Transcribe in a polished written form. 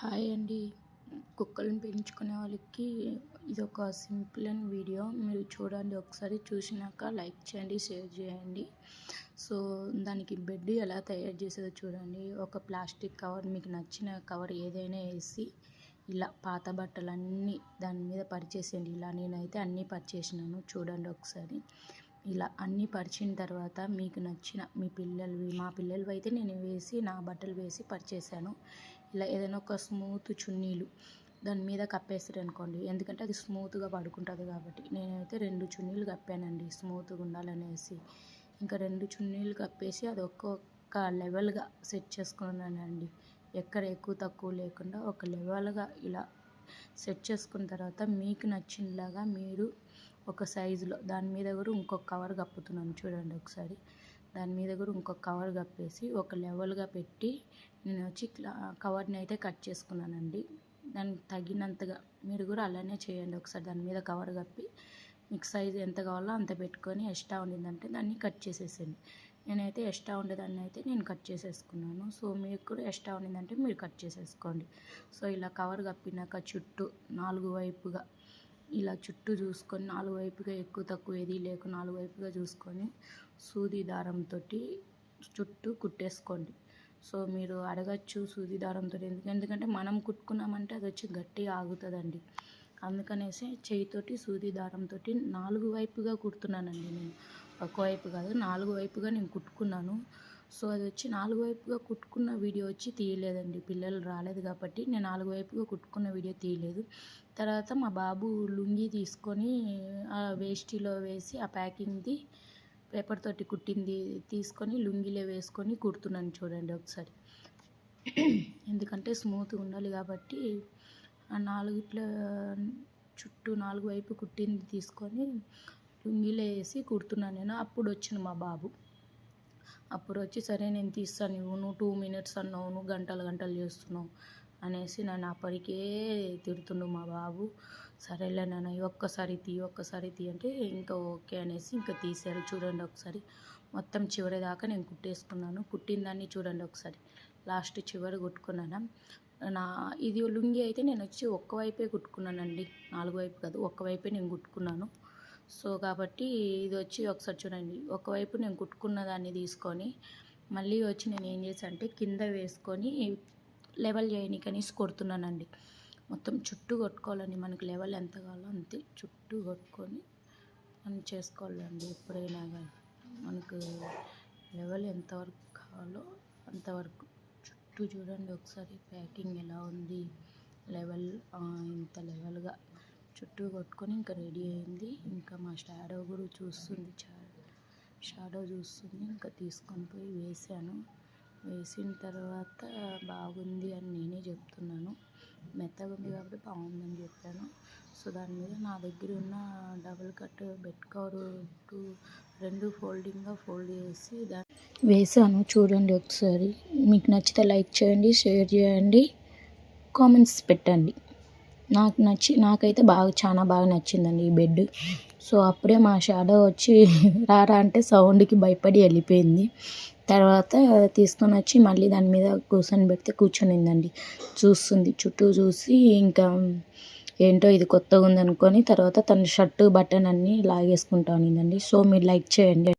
Hi అండి. కుక్కలను పెంచుకునే వాళ్ళకి ఇదొక సింపుల్ అండ్ వీడియో. మీరు చూడండి, ఒకసారి చూసినాక లైక్ చేయండి, షేర్ చేయండి. సో దానికి బెడ్ ఎలా తయారు చేసేదో చూడండి. ఒక ప్లాస్టిక్ కవర్, మీకు నచ్చిన కవర్ ఏదైనా వేసి ఇలా పాత బట్టలన్నీ దాని మీద పరిచేసేయండి. ఇలా నేనైతే అన్నీ పరిచేసినాను, చూడండి ఒకసారి. ఇలా అన్నీ పరిచిన తర్వాత మీకు నచ్చిన మీ పిల్లలవి, మా పిల్లలవి అయితే నేను వేసి నా బట్టలు వేసి పరిచేసాను. ఇలా ఏదైనా ఒక స్మూత్ చున్నీలు దాని మీద కప్పేస్తారు అనుకోండి, ఎందుకంటే అది స్మూత్గా పడుకుంటుంది కాబట్టి. నేనైతే 2 చున్నీలు కప్పానండి, స్మూత్గా ఉండాలనేసి. ఇంకా 2 చున్నీలు కప్పేసి అది ఒక్కొక్క లెవెల్గా సెట్ చేసుకున్నానండి. ఎక్కడ ఎక్కువ తక్కువ లేకుండా ఒక లెవెల్గా ఇలా సెట్ చేసుకున్న తర్వాత మీకు నచ్చినలాగా మీరు ఒక సైజులో దాని మీద కూడా ఇంకొక కవర్ కప్పుతున్నాను, చూడండి ఒకసారి. దాని మీద కూడా ఇంకొక కవర్ కప్పేసి ఒక లెవెల్గా పెట్టి నేను వచ్చి కవర్ని అయితే కట్ చేసుకున్నానండి. దానికి తగినంతగా మీరు కూడా అలానే చేయండి. ఒకసారి దాని మీద కవర్ కప్పి మీకు సైజు ఎంత కావాలో అంత పెట్టుకొని, ఎక్స్ట్రా ఉండిందంటే దాన్ని కట్ చేసేసేయండి. నేనైతే ఎక్స్ట్రా ఉండేదాన్ని అయితే నేను కట్ చేసేసుకున్నాను. సో మీకు కూడా ఎక్స్ట్రా ఉండిందంటే మీరు కట్ చేసేసుకోండి. సో ఇలా కవర్ కప్పినాక చుట్టూ 4 వైపుగా ఇలా చుట్టూ చూసుకొని 4 వైపుగా ఎక్కువ తక్కువ ఏది లేక 4 వైపుగా చూసుకొని సూది దారంతో చుట్టూ కుట్టేసుకోండి. సో మీరు అడగచ్చు సూది దారంతో ఎందుకంటే మనం కుట్టుకున్నామంటే అది వచ్చి గట్టిగా ఆగుతుందండి. అందుకనేసి చేయితోటి సూది దారంతో 4 వైపుగా కుడుతున్నానండి నేను. ఒకవైపు కాదు, 4 వైపుగా నేను కుట్టుకున్నాను. సో అది వచ్చి 4 వైపుగా కుట్టుకున్న వీడియో వచ్చి తీయలేదండి, పిల్లలు రాలేదు కాబట్టి నేను 4 వైపుగా కుట్టుకున్న వీడియో తీయలేదు. తర్వాత మా బాబు లుంగీ తీసుకొని ఆ వేస్టీలో వేసి ఆ ప్యాకింగ్ది పేపర్ తోటి కుట్టింది తీసుకొని లుంగీలో వేసుకొని కుడుతున్నాను, చూడండి ఒకసారి. ఎందుకంటే స్మూత్గా ఉండాలి కాబట్టి ఆ 4 చుట్టూ 4 వైపు కుట్టింది తీసుకొని లుంగీలో వేసి కుడుతున్నాను నేను. అప్పుడు వచ్చిన మా బాబు అప్పుడు వచ్చి, సరే నేను తీస్తాను, నువ్వు 2 మినిట్స్ అన్నావు, నువ్వు గంటలు చేస్తున్నావు అనేసి నన్ను అప్పటికే తిడుతుండు మా బాబు. సరేలే నాన్న ఒక్కసారి తీ అంటే ఇంకా ఓకే అనేసి ఇంకా తీశారు. చూడండి ఒకసారి, మొత్తం చివరి దాకా నేను కుట్టేసుకున్నాను. కుట్టిన దాన్ని చూడండి ఒకసారి, లాస్ట్ చివరి కుట్టుకున్నాను. ఇది లుంగి అయితే నేను వచ్చి ఒక్కవైపే కుట్టుకున్నానండి, 4 వైపు కాదు, ఒక్కవైపే నేను కుట్టుకున్నాను. సో కాబట్టి ఇది వచ్చి ఒకసారి చూడండి, ఒకవైపు నేను కుట్టుకున్న దాన్ని తీసుకొని మళ్ళీ వచ్చి నేను ఏం చేశాను అంటే కింద వేసుకొని లెవెల్ చేయనికనేసి కొడుతున్నానండి. మొత్తం చుట్టూ కొట్టుకోవాలండి, మనకు లెవెల్ ఎంత కావాలో అంతే చుట్టూ కొట్టుకొని మనం చేసుకోవాలండి. ఎప్పుడైనా కానీ మనకు లెవెల్ ఎంతవరకు కావాలో అంతవరకు చుట్టూ చూడండి ఒకసారి. ప్యాకింగ్ ఎలా ఉంది, లెవెల్ ఇంత లెవెల్గా చుట్టూ కొట్టుకొని ఇంకా రెడీ అయింది. ఇంకా మా షాడో కూడా చూస్తుంది, ఇంకా తీసుకొని పోయి వేసాను. వేసిన తర్వాత బాగుంది అని నేనే చెప్తున్నాను, మెత్తగా ఉంది కాబట్టి బాగుందని చెప్పాను. సో దాని మీద నా దగ్గర ఉన్న డబుల్ కట్ బెడ్ కవర్ 2 ఫోల్డింగ్గా ఫోల్డ్ చేసి వేసాను, చూడండి ఒకసారి. మీకు నచ్చితే లైక్ చేయండి, షేర్ చేయండి, కామెంట్స్ పెట్టండి. నాకైతే చాలా బాగా నచ్చిందండి ఈ బెడ్. సో అప్పుడే మా షాడో వచ్చి రారా అంటే సౌండ్కి భయపడి వెళ్ళిపోయింది. తర్వాత తీసుకొని వచ్చి మళ్ళీ దాని మీద కూర్చొనిందండి, చూస్తుంది చుట్టూ చూసి. ఇంకా ఏంటో ఇది కొత్తగా ఉందనుకొని తర్వాత తన షర్టు బటన్ అన్నీ లాగేసుకుంటా ఉన్నిందండి. సో మీరు లైక్ చేయండి.